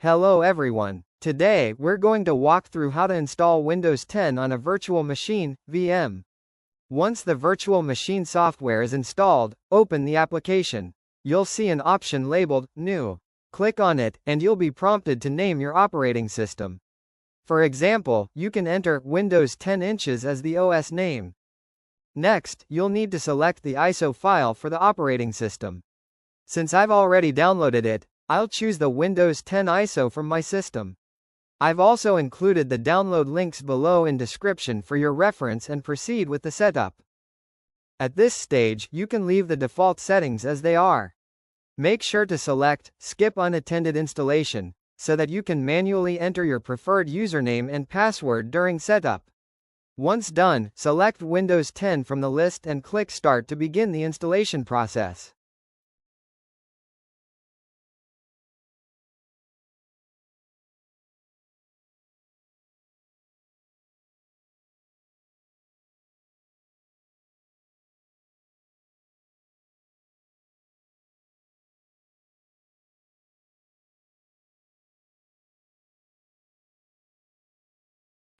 Hello everyone. Today, we're going to walk through how to install Windows 10 on a virtual machine, VM. Once the virtual machine software is installed, open the application. You'll see an option labeled New. Click on it, and you'll be prompted to name your operating system. For example, you can enter Windows 10 inches as the OS name. Next, you'll need to select the ISO file for the operating system. Since I've already downloaded it, I'll choose the Windows 10 ISO from my system. I've also included the download links below in description for your reference and proceed with the setup. At this stage, you can leave the default settings as they are. Make sure to select Skip Unattended Installation, so that you can manually enter your preferred username and password during setup. Once done, select Windows 10 from the list and click Start to begin the installation process.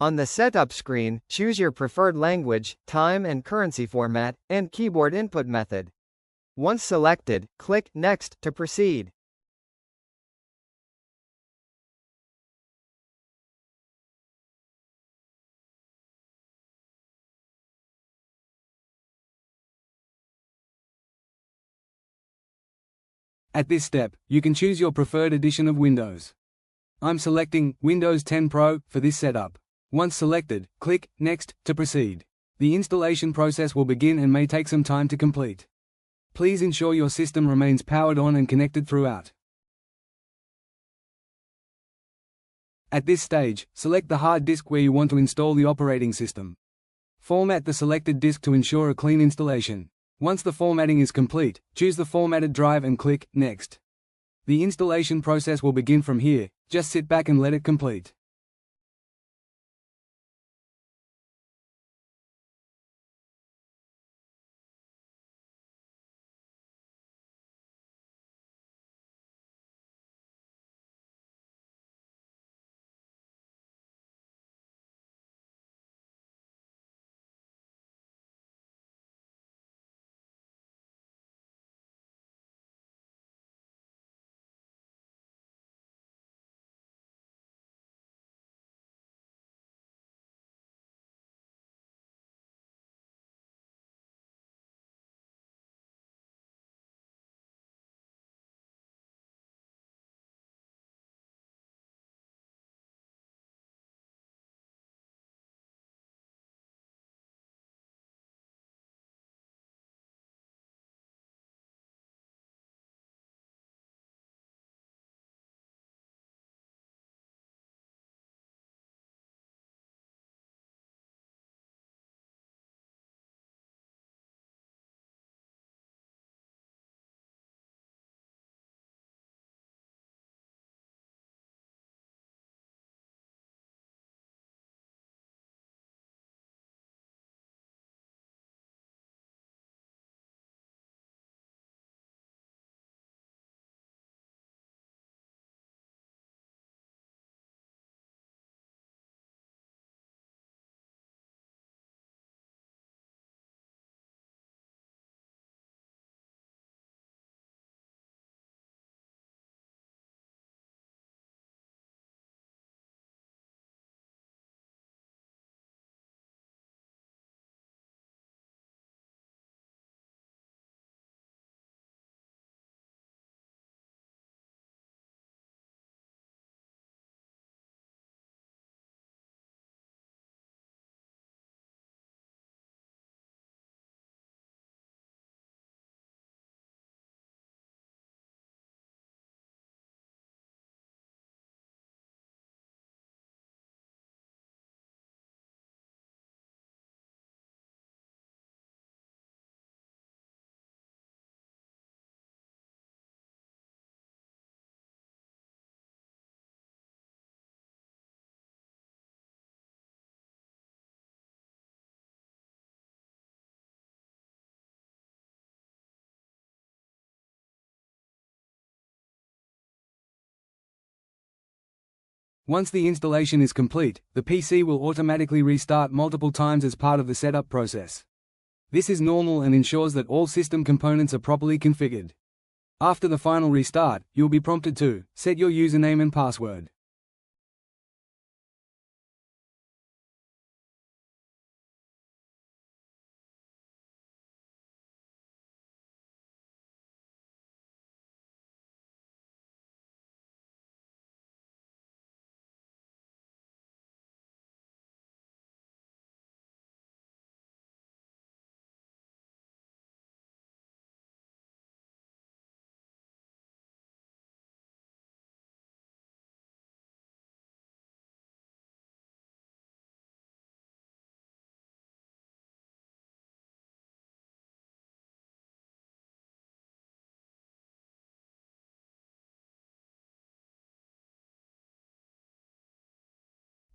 On the setup screen, choose your preferred language, time and currency format, and keyboard input method. Once selected, click Next to proceed. At this step, you can choose your preferred edition of Windows. I'm selecting Windows 10 Pro for this setup. Once selected, click Next to proceed. The installation process will begin and may take some time to complete. Please ensure your system remains powered on and connected throughout. At this stage, select the hard disk where you want to install the operating system. Format the selected disk to ensure a clean installation. Once the formatting is complete, choose the formatted drive and click Next. The installation process will begin from here. Just sit back and let it complete. Once the installation is complete, the PC will automatically restart multiple times as part of the setup process. This is normal and ensures that all system components are properly configured. After the final restart, you'll be prompted to set your username and password.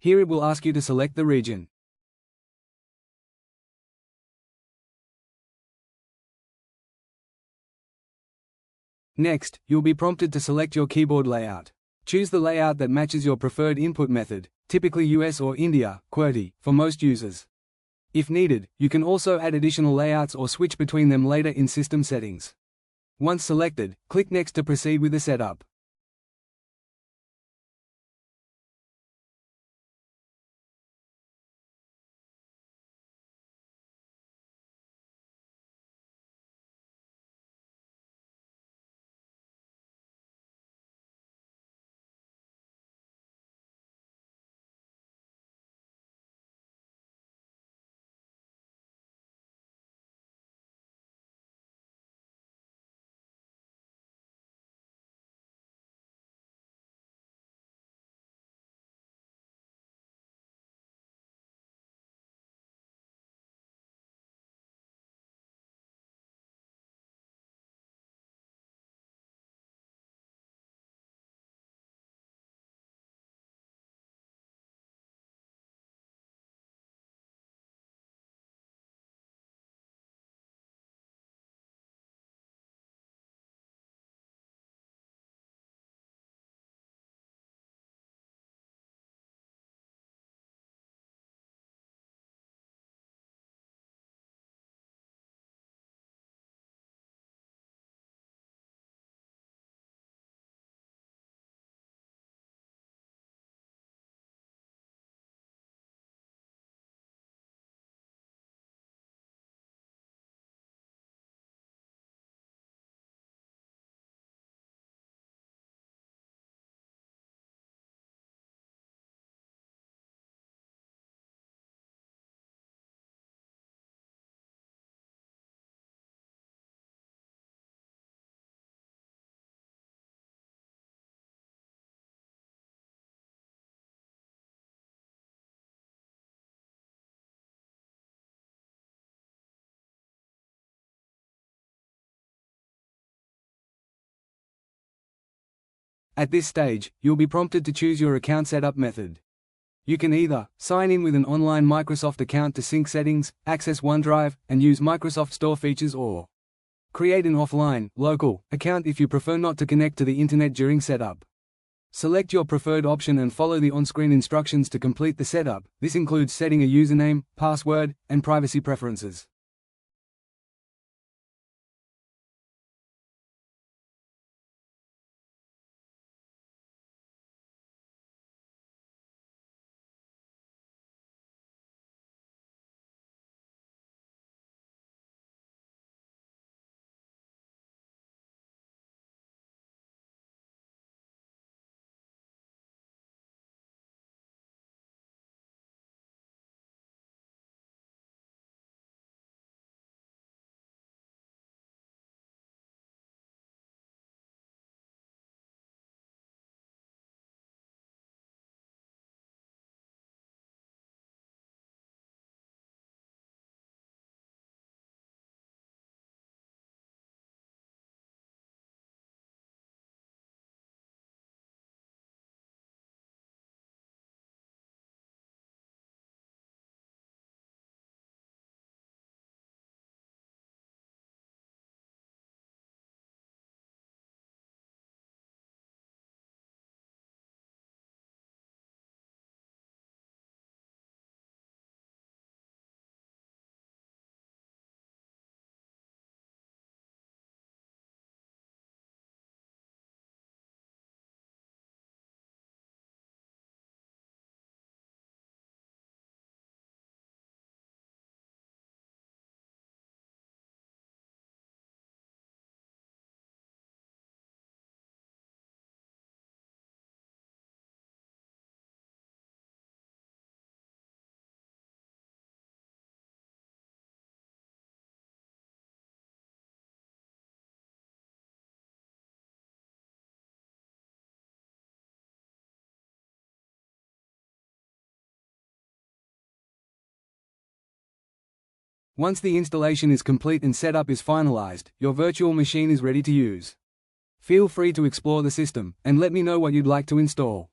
Here it will ask you to select the region. Next, you'll be prompted to select your keyboard layout. Choose the layout that matches your preferred input method, typically US or India, QWERTY, for most users. If needed, you can also add additional layouts or switch between them later in system settings. Once selected, click Next to proceed with the setup. At this stage, you'll be prompted to choose your account setup method. You can either sign in with an online Microsoft account to sync settings, access OneDrive, and use Microsoft Store features, or create an offline, local account if you prefer not to connect to the internet during setup. Select your preferred option and follow the on-screen instructions to complete the setup. This includes setting a username, password, and privacy preferences. Once the installation is complete and setup is finalized, your virtual machine is ready to use. Feel free to explore the system, and let me know what you'd like to install.